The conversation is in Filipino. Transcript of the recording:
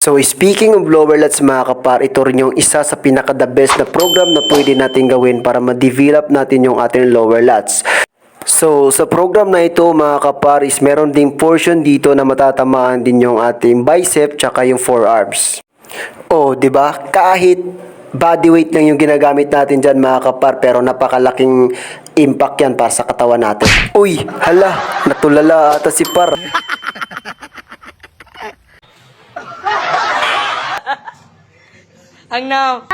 So speaking of lower lats mga kapar, ito rin yung isa sa pinaka-the best na program na pwede natin gawin para ma-develop natin yung ating lower lats. So sa program na ito mga kapar is meron ding portion dito na matatamaan din yung ating bicep tsaka yung forearms. Oh, 'di ba? Kahit body weight lang yung ginagamit natin diyan mga kapar, pero napakalaking impact yan para sa katawan natin. Uy, hala, natulala ata si par. Ang nam.